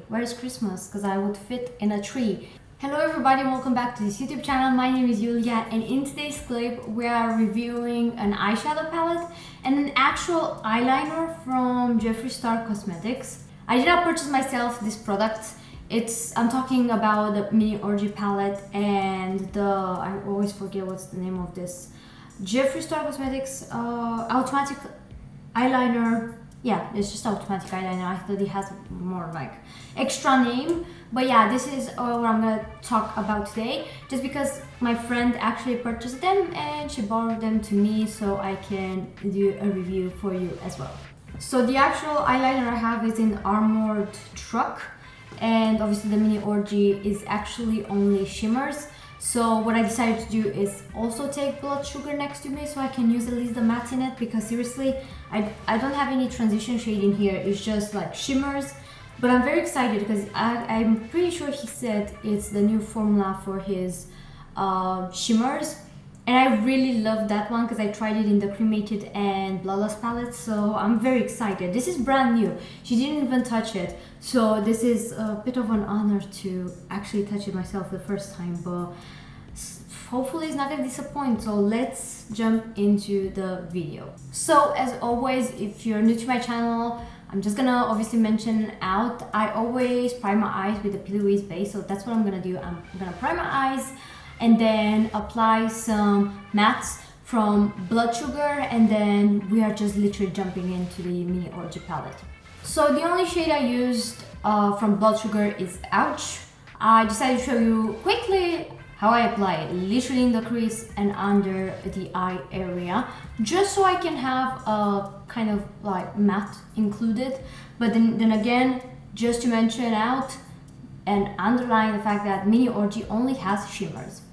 Where's Christmas? Because I would fit in a tree. Hello everybody, welcome back to this YouTube channel. My name is Julia, and in today's clip we are reviewing an eyeshadow palette and an actual eyeliner from Jeffree Star Cosmetics. I did not purchase myself this product. I'm talking about the mini Orgy palette and I always forget what's the name of this. Jeffree Star Cosmetics automatic eyeliner. Yeah, it's just automatic eyeliner. I thought it has more like extra name, but yeah, this is what I'm gonna talk about today, just because my friend actually purchased them and she borrowed them to me so I can do a review for you as well. So the actual eyeliner I have is in Armored Truck, and obviously the mini Orgy is actually only shimmers. So what I decided to do is also take blood sugar next to me so I can use at least the matte in it, because seriously, I don't have any transition shade in here. It's just like shimmers. But I'm very excited because I'm pretty sure he said it's the new formula for his shimmers. And I really love that one because I tried it in the cremated and bloodless palette, so I'm very excited. This is brand new. She didn't even touch it, so this is a bit of an honor to actually touch it myself the first time, but hopefully it's not gonna disappoint. So let's jump into the video. So as always, if you're new to my channel, I'm just gonna obviously mention out, I always prime my eyes with a Pillowiz base, so that's what I'm gonna do. I'm gonna prime my eyes and then apply some mattes from Blood Sugar, and then we are just literally jumping into the mini Orgy palette. So the only shade I used from Blood Sugar is Ouch. I decided to show you quickly how I apply it, literally in the crease and under the eye area, just so I can have a kind of like matte included. But then again, just to mention out and underline the fact that mini Orgy only has shimmers.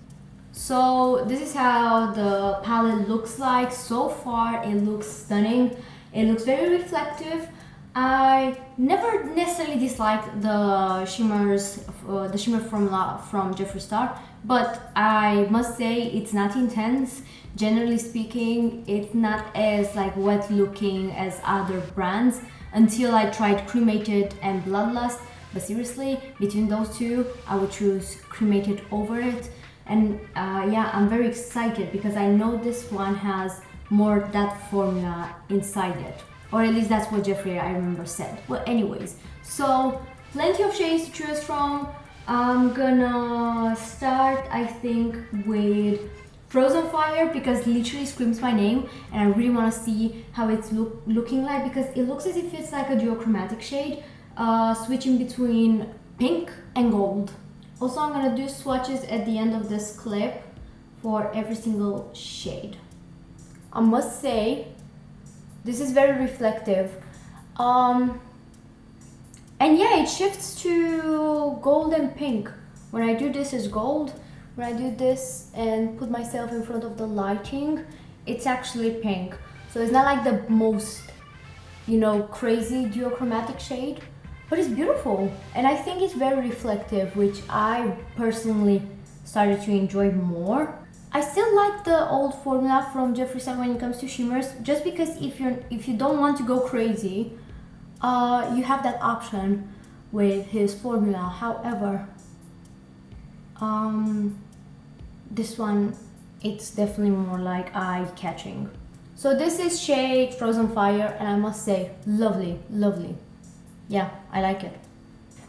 So this is how the palette looks like so far. It looks stunning. It looks very reflective. I never necessarily disliked the shimmers, the shimmer formula from Jeffree Star, but I must say it's not intense. Generally speaking, it's not as like wet looking as other brands until I tried cremated and bloodlust. But seriously, between those two, I would choose cremated over it. And yeah, I'm very excited because I know this one has more that formula inside it, or at least that's what Jeffree, I remember, said. Well, anyways, so plenty of shades to choose from. I'm gonna start, I think, with Frozen Fire because literally screams my name, and I really want to see how it's looking like, because it looks as if it's like a duochromatic shade, switching between pink and gold. Also, I'm gonna do swatches at the end of this clip for every single shade. I must say, this is very reflective. And yeah, it shifts to gold and pink. When I do this, it's gold. When I do this and put myself in front of the lighting, it's actually pink. So it's not like the most, you know, crazy duochromatic shade, but it's beautiful. And I think it's very reflective, which I personally started to enjoy more. I still like the old formula from Jeffree Star when it comes to shimmers, just because if you don't want to go crazy, you have that option with his formula. However, this one, it's definitely more like eye-catching. So this is shade Frozen Fire, and I must say, lovely, lovely. Yeah, I like it.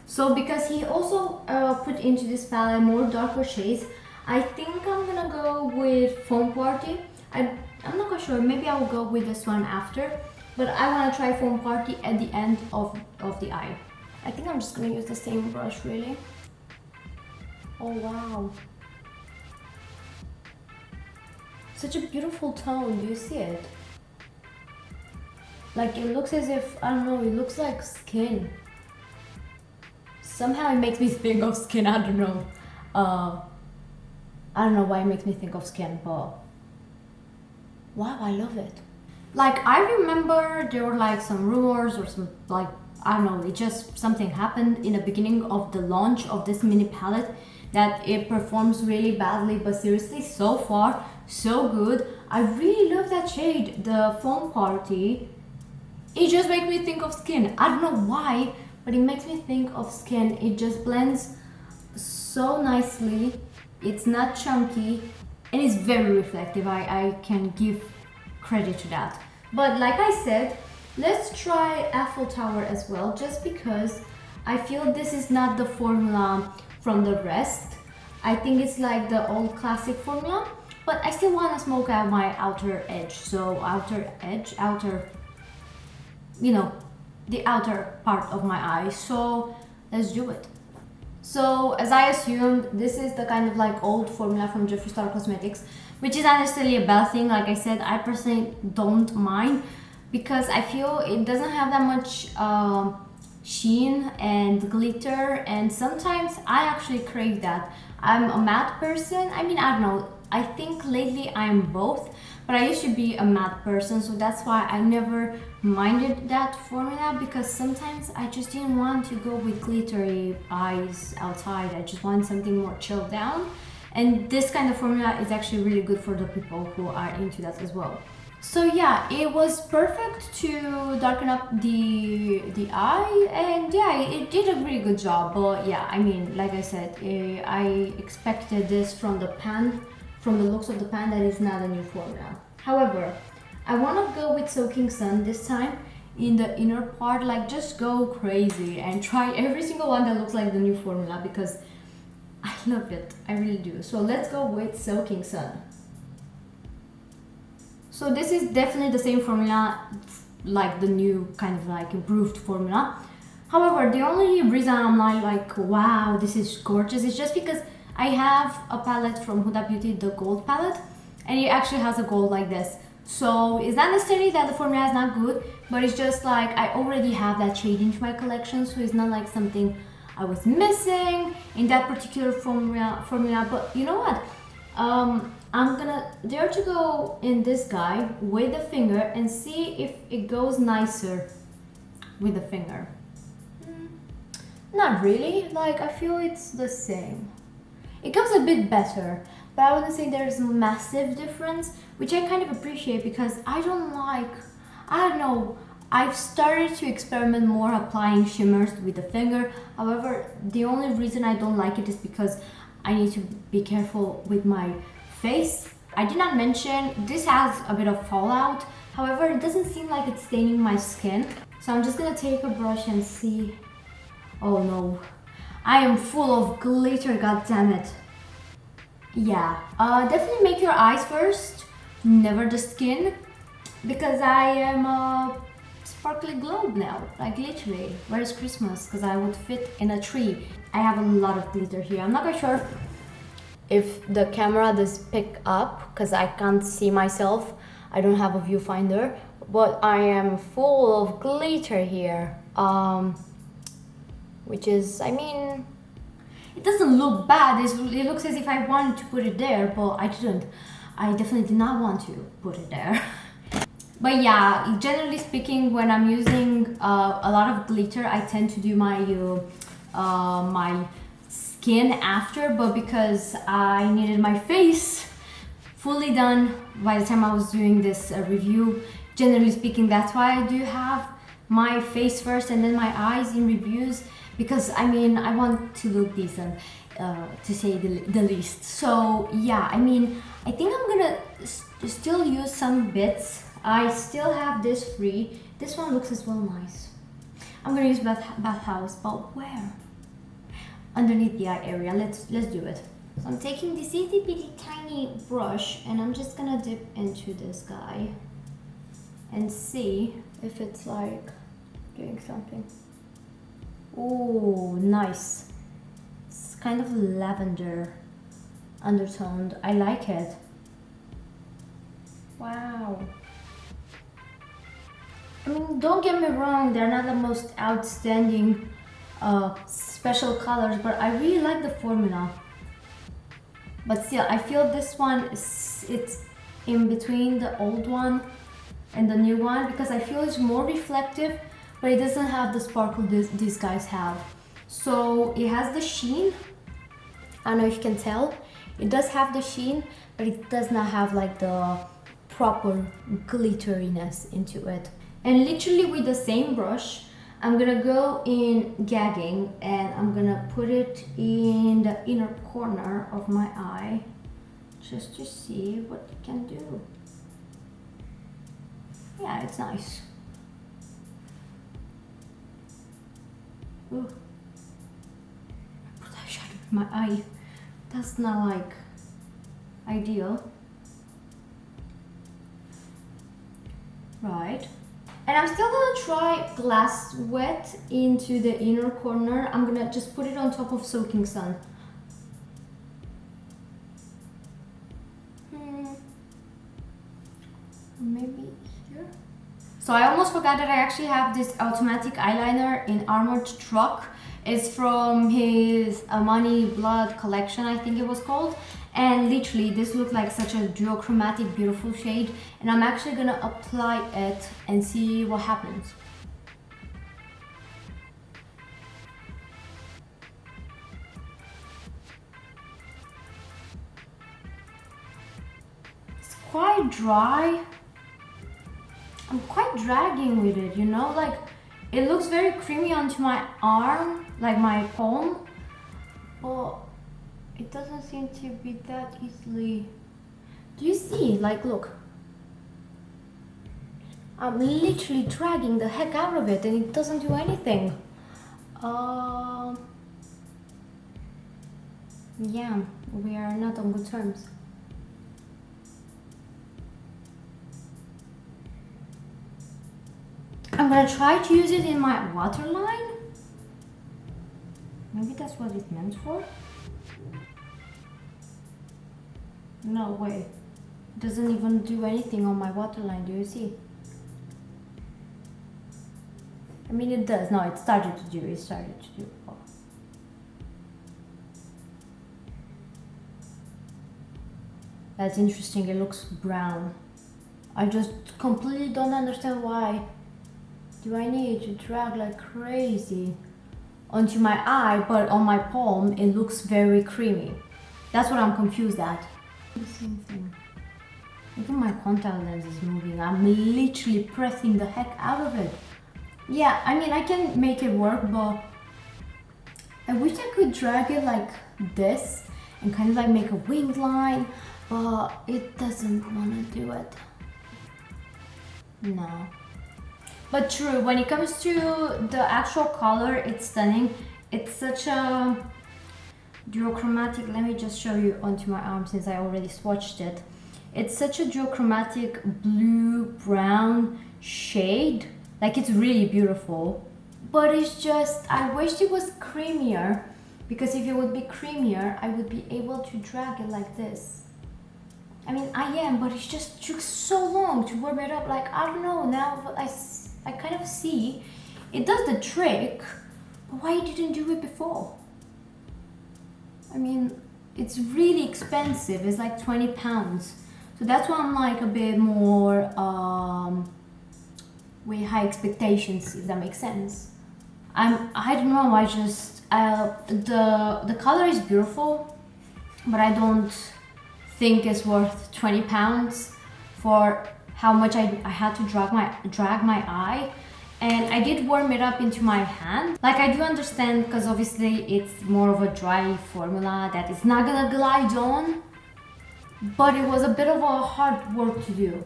So because he also put into this palette more darker shades, I think I'm gonna go with Foam Party. I'm not quite sure, maybe I will go with this one after, but I want to try Foam Party at the end of the eye. I think I'm just gonna use the same brush, really. Oh wow. Such a beautiful tone, do you see it? Like, it looks as if, I don't know, it looks like skin. Somehow it makes me think of skin, I don't know. I don't know why it makes me think of skin, but wow, I love it. Like, I remember there were like some rumors or some, like, I don't know, it just, something happened in the beginning of the launch of this mini palette that it performs really badly, but seriously, so far, so good. I really love that shade, the Foam Party. It just makes me think of skin. I don't know why, but it makes me think of skin. It just blends so nicely. It's not chunky and it's very reflective. I can give credit to that. But like I said, let's try Eiffel Tower as well, just because I feel this is not the formula from the rest. I think it's like the old classic formula, but I still want to smoke out my outer edge. So you know, the outer part of my eye. So let's do it. So as I assumed, this is the kind of like old formula from Jeffree Star Cosmetics, which is not necessarily a bad thing. Like I said, I personally don't mind because I feel it doesn't have that much sheen and glitter, and sometimes I actually crave that. I'm a matte person. I mean, I don't know, I think lately I'm both, but I used to be a matte person, so that's why I never minded that formula, because sometimes I just didn't want to go with glittery eyes outside. I just want something more chilled down, and this kind of formula is actually really good for the people who are into that as well. So yeah, it was perfect to darken up the eye, and yeah, it did a really good job. But yeah, I mean, like I said, I expected this from the pan, from the looks of the pan, that is not a new formula. However, I want to go with Soaking Sun this time in the inner part, like just go crazy and try every single one that looks like the new formula, because I love it, I really do. So let's go with Soaking Sun. So this is definitely the same formula, like the new kind of like improved formula. However, the only reason I'm not like, wow, this is gorgeous, is just because I have a palette from Huda Beauty, the gold palette, and it actually has a gold like this. So it's not necessarily that the formula is not good, but it's just like I already have that shade into my collection, so it's not like something I was missing in that particular formula. But you know what? I'm gonna dare to go in this guy with the finger and see if it goes nicer with the finger. Not really, like I feel it's the same. It goes a bit better, but I wouldn't say there's a massive difference, which I kind of appreciate, because I don't know, I've started to experiment more applying shimmers with the finger. However, the only reason I don't like it is because I need to be careful with my face. I did not mention this has a bit of fallout. However, it doesn't seem like it's staining my skin. So I'm just gonna take a brush and see. Oh no, I am full of glitter, god damn it. Yeah, definitely make your eyes first, never the skin, because I am a sparkly globe now, like literally. Where's Christmas? Because I would fit in a tree. I have a lot of glitter here. I'm not quite sure if the camera does pick up, because I can't see myself. I don't have a viewfinder, but I am full of glitter here. Which is, I mean, it doesn't look bad. It looks as if I wanted to put it there, but I didn't. I definitely did not want to put it there. But yeah, generally speaking, when I'm using a lot of glitter, I tend to do my my skin after, but because I needed my face fully done by the time I was doing this review, generally speaking, that's why I do have my face first and then my eyes in reviews, because I mean, I want to look decent, to say the least. So yeah, I mean, I think I'm gonna still use some bits. I still have this free. This one looks as well nice. I'm gonna use bathhouse, but where? Underneath the eye area. Let's do it. So I'm taking this itty bitty tiny brush and I'm just gonna dip into this guy and see if it's like doing something. Oh, nice. It's kind of lavender undertoned. I like it. Wow. I mean, don't get me wrong, they're not the most outstanding special colors, but I really like the formula. But still, I feel this one it's in between the old one and the new one, because I feel it's more reflective, but it doesn't have the sparkle these guys have. So it has the sheen. I don't know if you can tell. It does have the sheen, but it does not have like the proper glitteriness into it. And literally with the same brush, I'm gonna go in gagging and I'm gonna put it in the inner corner of my eye just to see what it can do. Yeah, it's nice. Ooh. Put eyeshadow in my eye. That's not like ideal. Right. And I'm still gonna try glass wet into the inner corner. I'm gonna just put it on top of soaking sun. Maybe here. So I almost forgot that I actually have this automatic eyeliner in Armored Truck. It's from his Amani Blood collection, I think it was called. And literally this looked like such a duochromatic beautiful shade, and I'm actually gonna apply it and see what happens. It's quite dry. I'm quite dragging with it, you know, like it looks very creamy onto my arm, like my palm, but it doesn't seem to be that easily. Do you see? Like, look. I'm literally dragging the heck out of it and it doesn't do anything. Yeah, we are not on good terms. I'm gonna try to use it in my waterline. Maybe that's what it's meant for. No way. It doesn't even do anything on my waterline, do you see? I mean, it does. No, it started to do. Oh. That's interesting. It looks brown. I just completely don't understand why do I need to drag like crazy onto my eye, but on my palm it looks very creamy. That's what I'm confused at. The same thing. Even my contact lens is moving. I'm literally pressing the heck out of it. Yeah, I mean, I can make it work, but I wish I could drag it like this and kind of like make a winged line, but it doesn't want to do it. No. But true, when it comes to the actual color, it's stunning. It's such a duochromatic. Let me just show you onto my arm since I already swatched it. It's such a duochromatic blue brown shade. Like, it's really beautiful, but it's just, I wish it was creamier, because if it would be creamier I would be able to drag it like this. I mean, I am, but it just took so long to warm it up. Like, I don't know, now I kind of see it does the trick, but why didn't do it before? I mean, it's really expensive. It's like 20 pounds. So that's why I'm like a bit more with high expectations, if that makes sense. I don't know, I just the color is beautiful, but I don't think it's worth 20 pounds for how much I had to drag my eye. And I did warm it up into my hand. Like, I do understand, because obviously it's more of a dry formula that is not gonna glide on, but it was a bit of a hard work to do.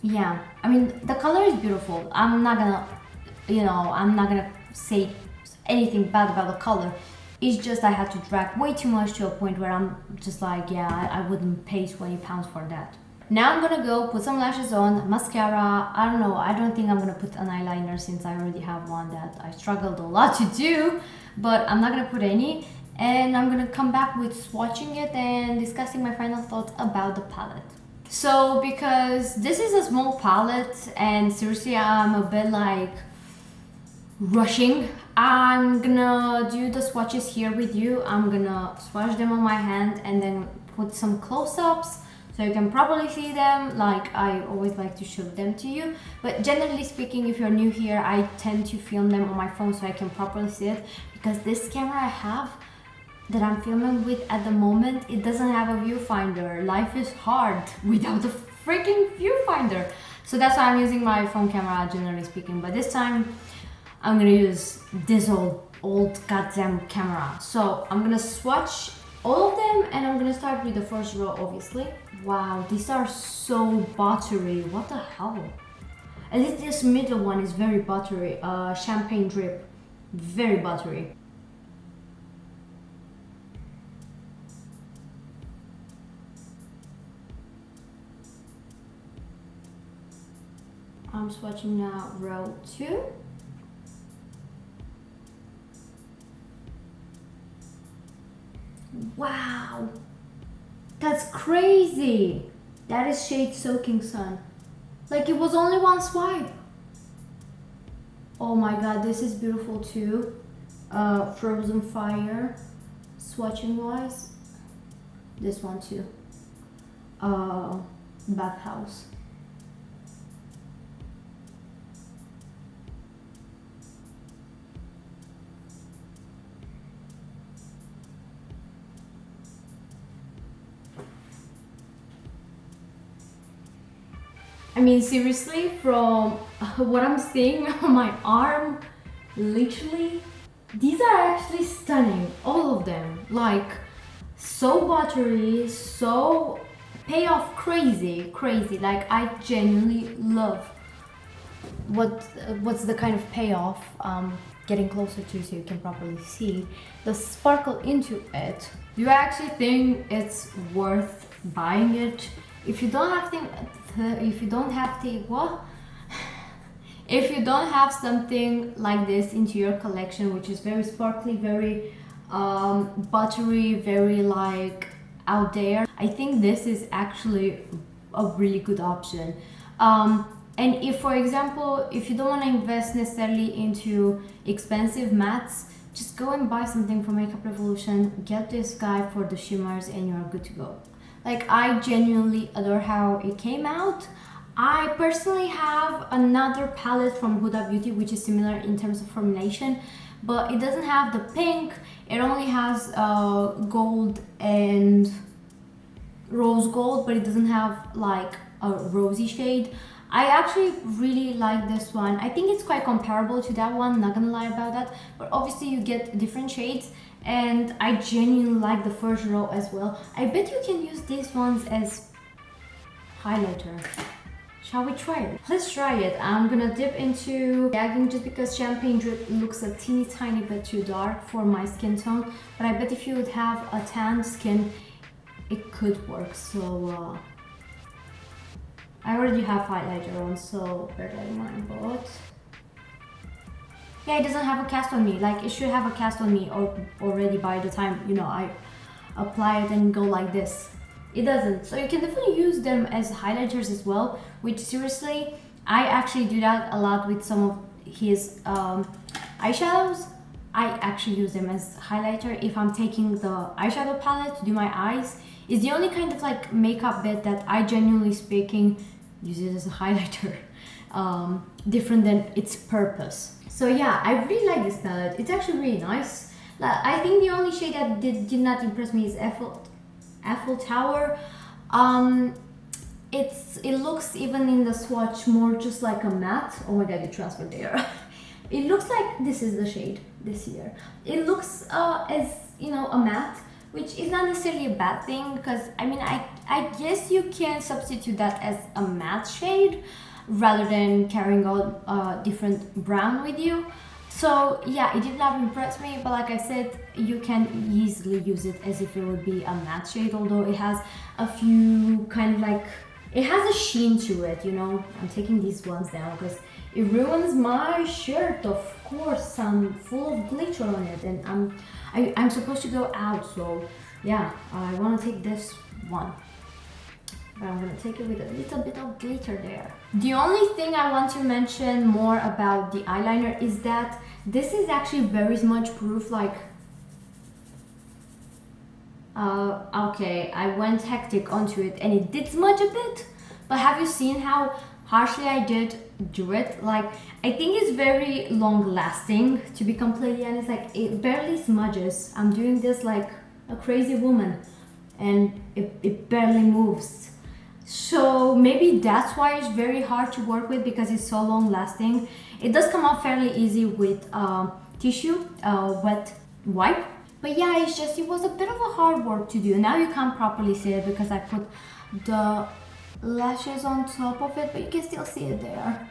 Yeah, I mean, the color is beautiful. I'm not gonna, you know, I'm not gonna say anything bad about the color. It's just I had to drag way too much to a point where I'm just like, yeah, I wouldn't pay 20 pounds for that. Now I'm gonna go put some lashes on, mascara. I don't know, I don't think I'm gonna put an eyeliner since I already have one that I struggled a lot to do, but I'm not gonna put any. And I'm gonna come back with swatching it and discussing my final thoughts about the palette. So, because this is a small palette and seriously I'm a bit like rushing, I'm gonna do the swatches here with you. I'm gonna swatch them on my hand and then put some close-ups so you can properly see them, like I always like to show them to you. But generally speaking, if you're new here, I tend to film them on my phone so I can properly see it, because this camera I have that I'm filming with at the moment, it doesn't have a viewfinder. Life is hard without a freaking viewfinder. So that's why I'm using my phone camera, generally speaking. But this time I'm gonna use this old goddamn camera. So I'm gonna swatch all of them, and I'm gonna start with the first row, obviously. Wow, these are so buttery. What the hell? At least this middle one is very buttery. Champagne drip, very buttery. I'm swatching now row 2. Wow, that's crazy. That is shade Soaking Sun. Like, it was only one swipe. Oh my god, this is beautiful too. Frozen Fire, swatching wise. This one too. Bathhouse. I mean, seriously, from what I'm seeing on my arm, literally, these are actually stunning, all of them. Like, so buttery, so payoff crazy. Like, I genuinely love what's the kind of payoff. Getting closer to you so you can properly see the sparkle into it. Do you actually think it's worth buying it? If you don't have something like this into your collection, which is very sparkly, very buttery, very like out there, I think this is actually a really good option. And if, for example, if you don't want to invest necessarily into expensive mattes, just go and buy something from Makeup Revolution, get this guy for the shimmers, and you're good to go. Like, I genuinely adore how it came out. I personally have another palette from Huda Beauty which is similar in terms of formulation, but it doesn't have the pink. It only has gold and rose gold, but it doesn't have like a rosy shade. I actually really like this one. I think it's quite comparable to that one, not gonna lie about that, but obviously you get different shades, and I genuinely like the first row as well. I bet you can use these ones as highlighter. Shall we try it? Let's try it. I'm gonna dip into gagging just because Champagne Drip looks a teeny tiny bit too dark for my skin tone, but I bet if you would have a tan skin, it could work. So I already have highlighter on, so bear that in mind, but yeah, it doesn't have a cast on me. Like, it should have a cast on me or already by the time, you know, I apply it and go like this. It doesn't. So you can definitely use them as highlighters as well, which seriously, I actually do that a lot with some of his eyeshadows. I actually use them as highlighter if I'm taking the eyeshadow palette to do my eyes. It's the only kind of like makeup bit that I genuinely speaking use it as a highlighter, different than its purpose. So yeah, I really like this palette. It's actually really nice. I think the only shade that did not impress me is Eiffel Tower. It looks, even in the swatch, more just like a matte. Oh my god, it transferred there. It looks like this is the shade this year. It looks as, you know, a matte, which is not necessarily a bad thing, because I mean, I guess you can substitute that as a matte shade rather than carrying on a different brown with you. So yeah, it did not impress me, but like I said, you can easily use it as if it would be a matte shade, although it has a few kind of like, it has a sheen to it, you know. I'm taking these ones down because it ruins my shirt, of course. I'm full of glitter on it, and I'm supposed to go out, so yeah, I want to take this one. But I'm gonna take it with a little bit of glitter there. The only thing I want to mention more about the eyeliner is that this is actually very smudge proof. Like, okay, I went hectic onto it and it did smudge a bit, but have you seen how harshly I did do it? Like, I think it's very long lasting, to be completely honest. Like, it barely smudges. I'm doing this like a crazy woman and it barely moves. So maybe that's why it's very hard to work with, because it's so long lasting. It does come off fairly easy with tissue, wet wipe. But yeah, it was a bit of a hard work to do. Now you can't properly see it because I put the lashes on top of it, but you can still see it there.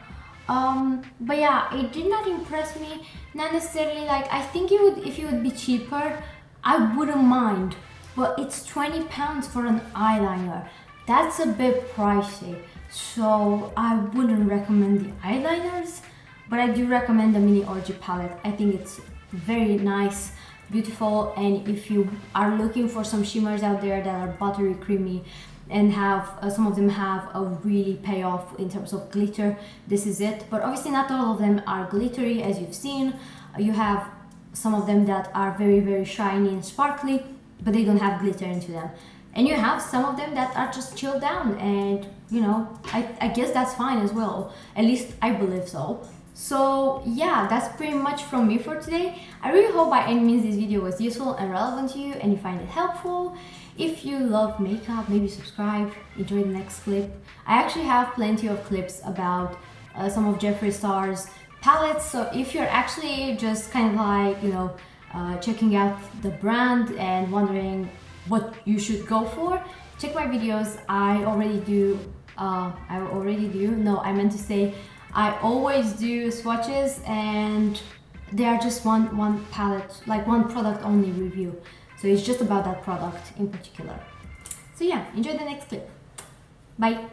But yeah, it did not impress me. Not necessarily, like, I think it would, if it would be cheaper, I wouldn't mind. But it's 20 pounds for an eyeliner. That's a bit pricey. So I wouldn't recommend the eyeliners, but I do recommend the mini Orgy palette. I think it's very nice, beautiful, and if you are looking for some shimmers out there that are buttery, creamy, and have some of them have a really payoff in terms of glitter, this is it. But obviously not all of them are glittery, as you've seen. You have some of them that are very, very shiny and sparkly, but they don't have glitter into them. And you have some of them that are just chilled down, and you know, I guess that's fine as well. At least I believe so. So yeah, that's pretty much from me for today. I really hope by any means this video was useful and relevant to you and you find it helpful. If you love makeup, maybe subscribe, enjoy the next clip. I actually have plenty of clips about some of Jeffree Star's palettes, so if you're actually just kind of like, you know, checking out the brand and wondering what you should go for, check my videos. I always do swatches, and they are just one palette, like one product only review. So it's just about that product in particular. So yeah, enjoy the next clip. Bye.